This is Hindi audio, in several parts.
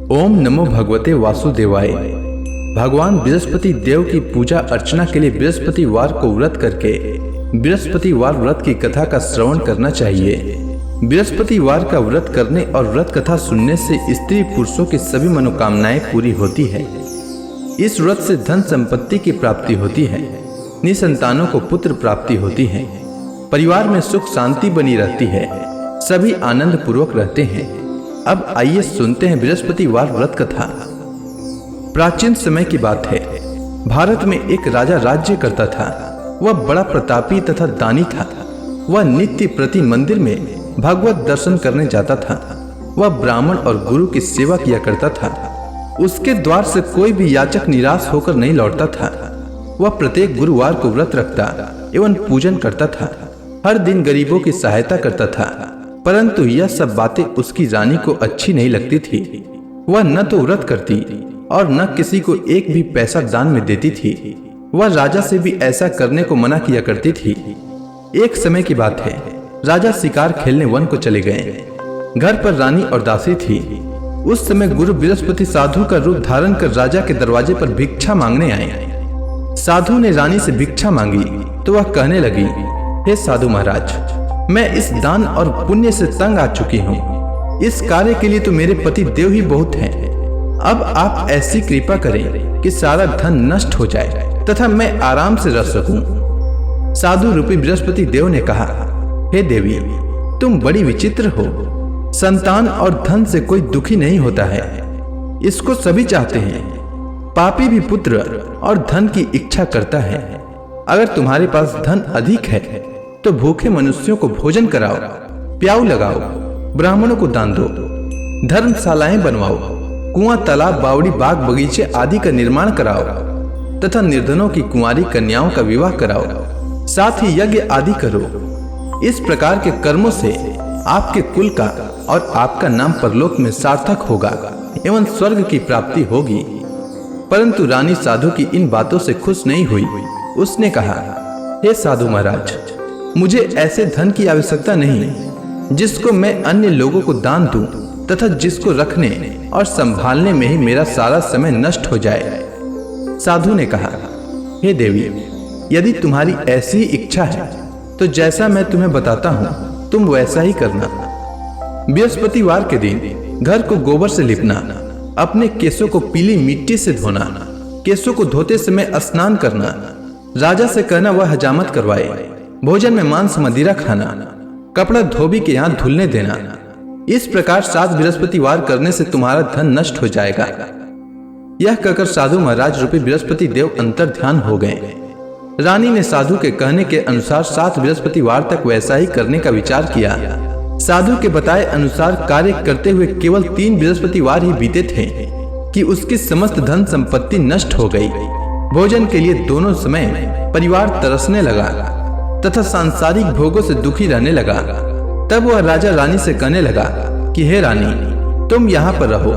ओम नमो भगवते वासुदेवाय। भगवान बृहस्पति देव की पूजा अर्चना के लिए बृहस्पतिवार को व्रत करके बृहस्पतिवार व्रत की कथा का श्रवण करना चाहिए। बृहस्पतिवार का व्रत करने और व्रत कथा सुनने से स्त्री पुरुषों की सभी मनोकामनाएं पूरी होती है। इस व्रत से धन संपत्ति की प्राप्ति होती है, निसंतानों को पुत्र प्राप्ति होती है, परिवार में सुख शांति बनी रहती है, सभी आनंद पूर्वक रहते हैं। अब आइए सुनते हैं बृहस्पतिवार व्रत कथा। प्राचीन समय की बात है। भारत में एक राजा राज्य करता था। वह बड़ा प्रतापी तथा दानी था। वह नित्य प्रति मंदिर में भगवत दर्शन करने जाता था। वह ब्राह्मण और गुरु की सेवा किया करता था। उसके द्वार से कोई भी याचक निराश होकर नहीं लौटता था। वह प्रत्येक गुरुवार को व्रत रखता एवं पूजन करता था। हर दिन गरीबों की सहायता करता था। परंतु यह सब बातें उसकी रानी को अच्छी नहीं लगती थी। वह न तो व्रत करती और न किसी को एक भी पैसा दान में देती थी। वह राजा से भी ऐसा करने को मना किया करती थी। एक समय की बात है। राजा शिकार खेलने वन को चले गए। घर पर रानी और दासी थी। उस समय गुरु बृहस्पति साधु का रूप धारण कर राजा के दरवाजे पर भिक्षा मांगने आए। साधु ने रानी से भिक्षा मांगी तो वह कहने लगी, हे साधु महाराज, मैं इस दान और पुण्य से तंग आ चुकी हूँ। इस कार्य के लिए तो मेरे पति देव ही बहुत हैं। अब आप ऐसी कृपा करें कि सारा धन नष्ट हो जाए तथा मैं आराम से रह सकूं। साधु रूपी बृहस्पति देव ने कहा, हे देवी, तुम बड़ी विचित्र हो। संतान और धन से कोई दुखी नहीं होता है, इसको सभी चाहते हैं। पापी भी पुत्र और धन की इच्छा करता है। अगर तुम्हारे पास धन अधिक है तो भूखे मनुष्यों को भोजन कराओ, प्याऊ लगाओ, ब्राह्मणों को दान दो, धर्मशालाएं बनवाओ, कुआं, तालाब, बावड़ी, बाग, बगीचे आदि का निर्माण कराओ तथा निर्धनों की कुंवारी कन्याओं का विवाह कराओ। साथ ही यज्ञ आदि करो। इस प्रकार के कर्मों से आपके कुल का और आपका नाम परलोक में सार्थक होगा एवं स्वर्ग की प्राप्ति होगी। परंतु रानी साधु की इन बातों से खुश नहीं हुई। उसने कहा, हे साधु महाराज, मुझे ऐसे धन की आवश्यकता नहीं जिसको मैं अन्य लोगों को दान दूं तथा जिसको रखने और संभालने में ही मेरा सारा समय नष्ट हो जाए। साधु ने कहा, हे देवी, यदि तुम्हारी ऐसी इच्छा है तो जैसा मैं तुम्हें बताता हूँ तुम वैसा ही करना। बृहस्पतिवार के दिन घर को गोबर से लिपना, अपने केसों को पीली मिट्टी से धोना, केसों को धोते समय स्नान करना, राजा से कहना वह हजामत करवाए, भोजन में मांस मदिरा खाना, कपड़ा धोबी के यहाँ धुलने देना। इस प्रकार 7 बृहस्पतिवार करने से तुम्हारा धन नष्ट हो जाएगा। यह कहकर साधु महाराज रूपी बृहस्पति देव अंतर ध्यान हो गए। रानी ने साधु के कहने के अनुसार 7 बृहस्पतिवार तक वैसा ही करने का विचार किया। साधु के बताए अनुसार कार्य करते हुए केवल 3 बृहस्पतिवार ही बीते थे कि उसकी समस्त धन संपत्ति नष्ट हो गई। भोजन के लिए दोनों समय परिवार तरसने लगा तथा सांसारिक भोगों से दुखी रहने लगा। तब वह राजा रानी से कहने लगा कि हे रानी, तुम यहाँ पर रहो,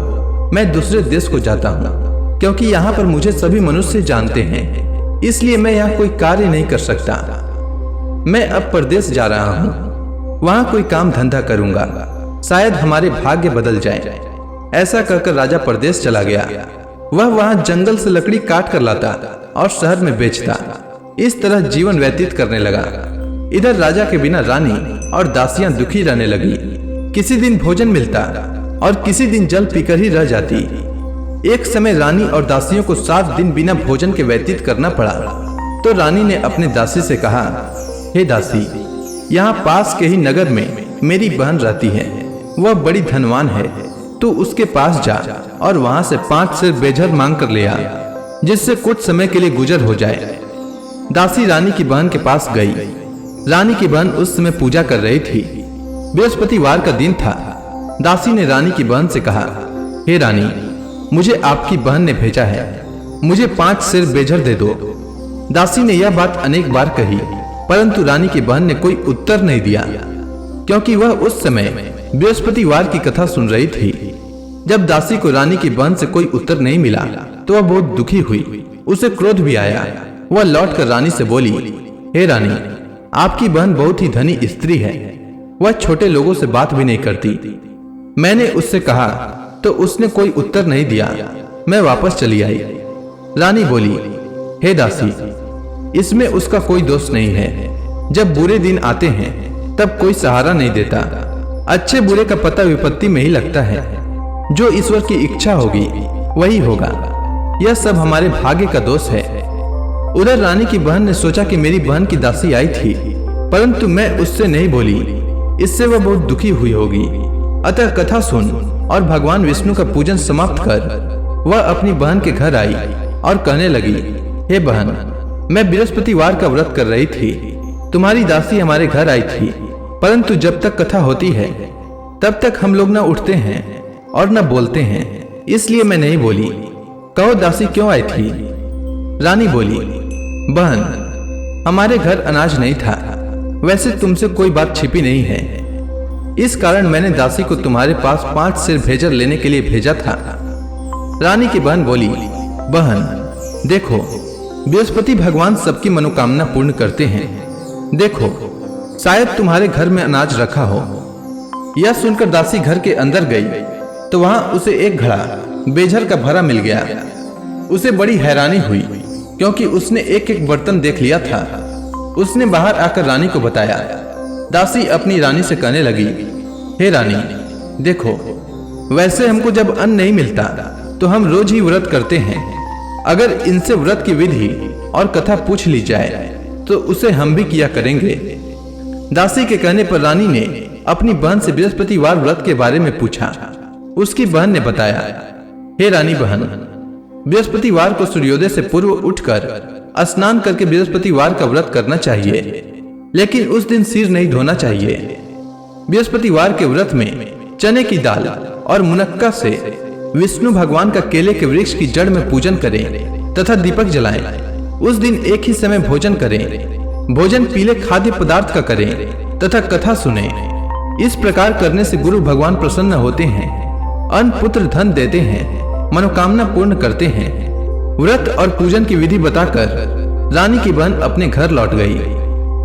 मैं दूसरे देश को जाता हूँ, क्योंकि यहाँ पर मुझे सभी मनुष्य जानते हैं, इसलिए मैं यहाँ कोई कार्य नहीं कर सकता। मैं अब परदेश जा रहा हूँ, वहाँ कोई काम धंधा करूंगा, शायद हमारे भाग्य बदल जाए। ऐसा कहकर राजा परदेश चला गया। वह वहाँ जंगल से लकड़ी काट कर लाता और शहर में बेचता। इस तरह जीवन व्यतीत करने लगा। इधर राजा के बिना रानी और दासियां दुखी रहने लगी। किसी दिन भोजन मिलता और किसी दिन जल पीकर ही रह जाती। एक समय रानी और दासियों को 7 दिन बिना भोजन के व्यतीत करना पड़ा। तो रानी ने अपने दासी से कहा, हे दासी, यहाँ पास के ही नगर में मेरी बहन रहती है। वह बड़ी धनवान है, तू उसके पास जा और वहां से 5 सेर बेझर मांग कर ले आ, जिससे कुछ समय के लिए गुजर हो जाए। दासी रानी की बहन के पास गई। रानी की बहन उस समय पूजा कर रही थी। बृहस्पतिवार का दिन था। दासी ने रानी की बहन से कहा, हे रानी, मुझे आपकी बहन ने भेजा है, मुझे 5 सेर बेझर दे दो। दासी ने यह बात अनेक बार कही, परंतु रानी की बहन ने कोई उत्तर नहीं दिया, क्योंकि वह उस समय बृहस्पतिवार की कथा सुन रही थी। जब दासी को रानी की बहन से कोई उत्तर नहीं मिला तो वह बहुत दुखी हुई। उसे क्रोध भी आया। वह लौटकर रानी से बोली, हे रानी, आपकी बहन बहुत ही धनी स्त्री है। वह छोटे लोगों से बात भी नहीं करती। मैंने उससे कहा तो उसने कोई उत्तर नहीं दिया। मैं वापस चली आई। रानी बोली, हे दासी, इसमें उसका कोई दोष नहीं है। जब बुरे दिन आते हैं तब कोई सहारा नहीं देता। अच्छे बुरे का पता विपत्ति में ही लगता है। जो ईश्वर की इच्छा होगी वही होगा। यह सब हमारे भाग्य का दोष है। उधर रानी की बहन ने सोचा कि मेरी बहन की दासी आई थी, परंतु मैं उससे नहीं बोली। इससे वह बहुत दुखी हुई होगी। अतः कथा सुन और भगवान विष्णु का पूजन समाप्त कर वह अपनी बहन के घर आई और कहने लगी, हे बहन, मैं बृहस्पतिवार का व्रत कर रही थी। तुम्हारी दासी हमारे घर आई थी, परंतु जब तक कथा होती है तब तक हम लोग न उठते हैं और न बोलते हैं, इसलिए मैं नहीं बोली। कहो दासी क्यों आई थी? रानी बोली, बहन, हमारे घर अनाज नहीं था। वैसे तुमसे कोई बात छिपी नहीं है। इस कारण मैंने दासी को तुम्हारे पास 5 सेर भेजर लेने के लिए भेजा था। रानी की बहन बोली, बहन देखो, बृहस्पति भगवान सबकी मनोकामना पूर्ण करते हैं। देखो, शायद तुम्हारे घर में अनाज रखा हो। यह सुनकर दासी घर के अंदर गई तो वहां उसे एक घड़ा बेझर का भरा मिल गया। उसे बड़ी हैरानी हुई क्योंकि उसने एक एक बर्तन देख लिया था। उसने बाहर आकर रानी को बताया। दासी अपनी रानी से कहने लगी, हे रानी, देखो, वैसे हमको जब अन्न नहीं मिलता तो हम रोज ही व्रत करते हैं। अगर इनसे व्रत की विधि और कथा पूछ ली जाए तो उसे हम भी किया करेंगे। दासी के कहने पर रानी ने अपनी बहन से बृहस्पतिवार व्रत के बारे में पूछा। उसकी बहन ने बताया, हे रानी बहन, बृहस्पतिवार को सूर्योदय से पूर्व उठकर स्नान करके बृहस्पतिवार का व्रत करना चाहिए, लेकिन उस दिन सिर नहीं धोना चाहिए। बृहस्पतिवार के व्रत में चने की दाल और मुनक्का से विष्णु भगवान का केले के वृक्ष की जड़ में पूजन करें तथा दीपक जलाएं। उस दिन एक ही समय भोजन करें। भोजन पीले खाद्य पदार्थ का करें तथा कथा सुने। इस प्रकार करने से गुरु भगवान प्रसन्न होते हैं, अन्न पुत्र धन देते हैं, मनोकामना पूर्ण करते हैं। व्रत और पूजन की विधि बताकर रानी की बहन अपने घर लौट गई।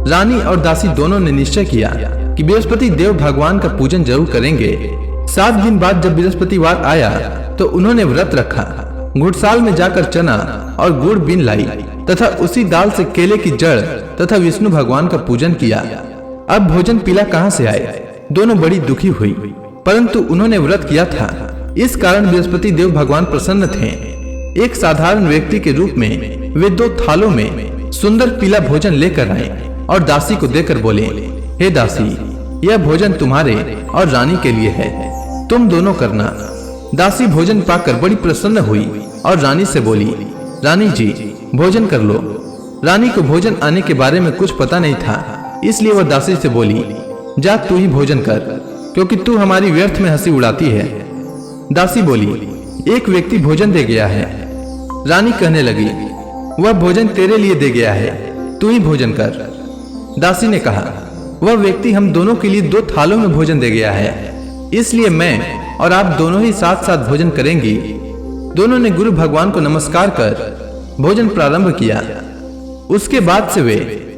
रानी और दासी दोनों ने निश्चय किया कि बृहस्पति देव भगवान का पूजन जरूर करेंगे। 7 दिन बाद जब बृहस्पतिवार आया तो उन्होंने व्रत रखा। घुड़साल में जाकर चना और गुड़ बीन लाई तथा उसी दाल से केले की जड़ तथा विष्णु भगवान का पूजन किया। अब भोजन पीला कहाँ से आए? दोनों बड़ी दुखी हुई, परंतु उन्होंने व्रत किया था, इस कारण बृहस्पति देव भगवान प्रसन्न थे। एक साधारण व्यक्ति के रूप में वे 2 थालों में सुंदर पीला भोजन लेकर आए और दासी को देकर बोले, हे दासी, यह भोजन तुम्हारे और रानी के लिए है, तुम दोनों करना। दासी भोजन पाकर बड़ी प्रसन्न हुई और रानी से बोली, रानी जी, भोजन कर लो। रानी को भोजन आने के बारे में कुछ पता नहीं था, इसलिए वह दासी से बोली, जा तू ही भोजन कर, क्योंकि तू हमारी व्यर्थ में हंसी उड़ाती है। दासी बोली, एक व्यक्ति भोजन दे गया है। रानी कहने लगी, वह भोजन तेरे लिए दे गया है, तू ही भोजन कर। दासी ने कहा, वह व्यक्ति हम दोनों के लिए 2 थालों में भोजन दे गया है, इसलिए मैं और आप दोनों ही साथ साथ भोजन करेंगी। दोनों ने गुरु भगवान को नमस्कार कर भोजन प्रारंभ किया। उसके बाद से वे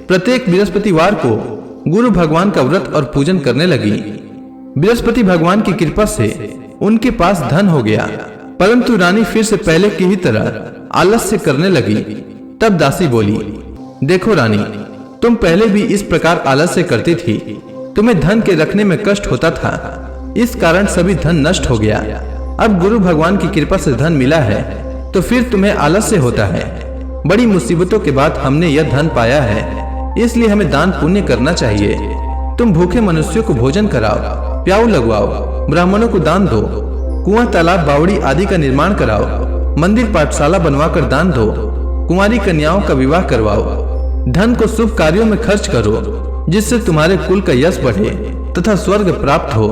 प्रत्येक बृहस्पतिवार को गुरु भगवान का व्रत और पूजन करने लगी। बृहस्पति भगवान की कृपा से उनके पास धन हो गया, परंतु रानी फिर से पहले की ही तरह आलस्य करने लगी। तब दासी बोली, देखो रानी, तुम पहले भी इस प्रकार आलस्य करती थी। तुम्हें धन के रखने में कष्ट होता था, इस कारण सभी धन नष्ट हो गया। अब गुरु भगवान की कृपा से धन मिला है तो फिर तुम्हें आलस्य होता है। बड़ी मुसीबतों के बाद हमने यह धन पाया है, इसलिए हमें दान पुण्य करना चाहिए। तुम भूखे मनुष्यों को भोजन कराओ, प्याऊ लगवाओ, ब्राह्मणों को दान दो, कुआं तालाब बावड़ी आदि का निर्माण कराओ, मंदिर पाठशाला बनवाकर दान दो, कुंवारी कन्याओं का विवाह करवाओ। धन को शुभ कार्यों में खर्च करो, जिससे तुम्हारे कुल का यश बढ़े तथा स्वर्ग प्राप्त हो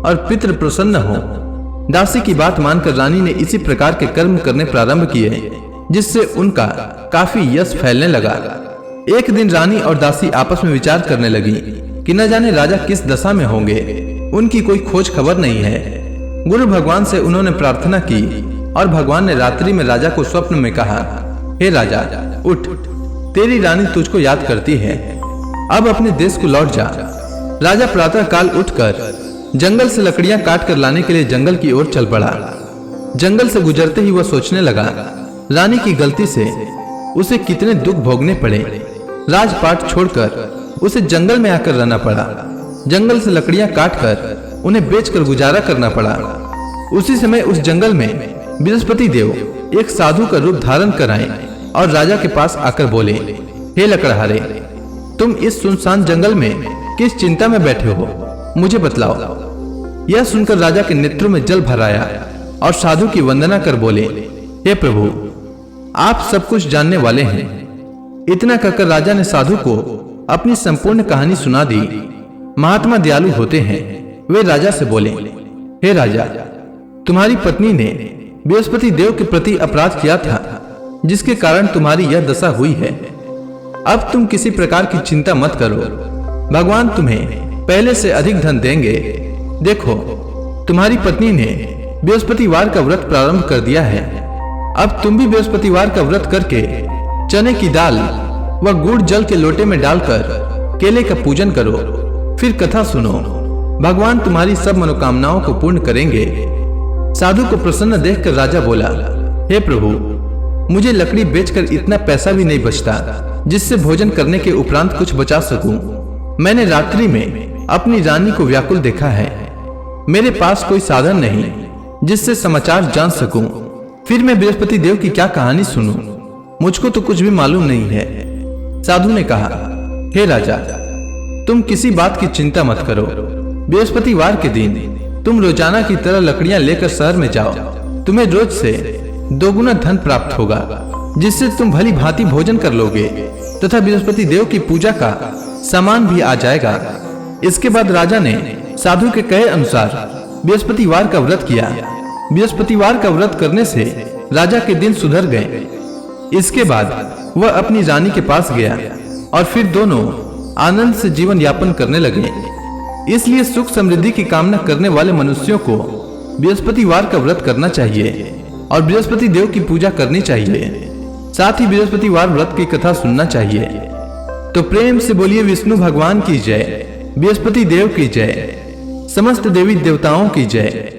और पितृ प्रसन्न हो। दासी की बात मानकर रानी ने इसी प्रकार के कर्म करने प्रारंभ किए, जिससे उनका काफी यश फैलने लगा। एक दिन रानी और दासी आपस में विचार करने लगी कि न जाने राजा किस दशा में होंगे, उनकी कोई खोज खबर नहीं है। गुरु भगवान से उन्होंने प्रार्थना की और भगवान ने रात्रि में राजा को स्वप्न में कहा, हे राजा, उठ, तेरी रानी तुझको याद करती है, अब अपने देश को लौट जा। राजा प्रातः काल उठकर जंगल से लकड़ियां काट कर लाने के लिए जंगल की ओर चल पड़ा। जंगल से गुजरते ही वह सोचने लगा, रानी की गलती से उसे कितने दुख भोगने पड़े। राजपाट छोड़कर उसे जंगल में आकर रहना पड़ा। जंगल से लकड़ियां काटकर उन्हें बेचकर गुजारा करना पड़ा। उसी समय उस जंगल में बृहस्पति देव एक साधु का रूप धारण कर आए और राजा के पास आकर बोले, हे लकड़हारे, तुम इस सुनसान जंगल में किस चिंता में बैठे हो, मुझे बतलाओ। यह सुनकर राजा के नेत्रों में जल भर आया और साधु की वंदना कर बोले, हे प्रभु, आप सब कुछ जानने वाले हैं। इतना कहकर राजा ने साधु को अपनी संपूर्ण कहानी सुना दी। महात्मा दयालु होते हैं। वे राजा से बोले, हे राजा, तुम्हारी पत्नी ने बृहस्पति देव के प्रति अपराध किया था, जिसके कारण तुम्हारी यह दशा हुई है। अब तुम किसी प्रकार की चिंता मत करो, भगवान तुम्हें पहले से अधिक धन देंगे। देखो, तुम्हारी पत्नी ने बृहस्पतिवार का व्रत प्रारंभ कर दिया है। अब तुम भी बृहस्पतिवार का व्रत करके चने की दाल व गुड़ जल के लोटे में डालकर केले का पूजन करो, फिर कथा सुनो। भगवान तुम्हारी सब मनोकामनाओं को पूर्ण करेंगे। साधु को प्रसन्न देखकर राजा बोला, हे प्रभु, मुझे लकड़ी बेचकर इतना पैसा भी नहीं बचता जिससे भोजन करने के उपरांत कुछ बचा सकूं। मैंने रात्रि में अपनी रानी को व्याकुल देखा है। मेरे पास कोई साधन नहीं जिससे समाचार जान सकूं। फिर मैं बृहस्पति देव की क्या कहानी सुनूं? मुझको तो कुछ भी मालूम नहीं है। साधु ने कहा, हे राजा, तुम किसी बात की चिंता मत करो। बृहस्पतिवार के दिन तुम रोजाना की तरह लकड़ियां लेकर शहर में जाओ। तुम्हें रोज से 2 गुना धन प्राप्त होगा, जिससे तुम भली भांति भोजन कर लोगे तथा बृहस्पति देव की पूजा का सामान भी आ जाएगा। इसके बाद राजा ने साधु के कहे अनुसार बृहस्पतिवार का व्रत किया। बृहस्पतिवार का व्रत करने से राजा के दिन सुधर गए। इसके बाद वह अपनी रानी के पास गया और फिर दोनों आनंद से जीवन यापन करने लगे। इसलिए सुख समृद्धि की कामना करने वाले मनुष्यों को बृहस्पतिवार का व्रत करना चाहिए और बृहस्पति देव की पूजा करनी चाहिए। साथ ही बृहस्पतिवार व्रत की कथा सुनना चाहिए। तो प्रेम से बोलिए विष्णु भगवान की जय, बृहस्पति देव की जय, समस्त देवी देवताओं की जय।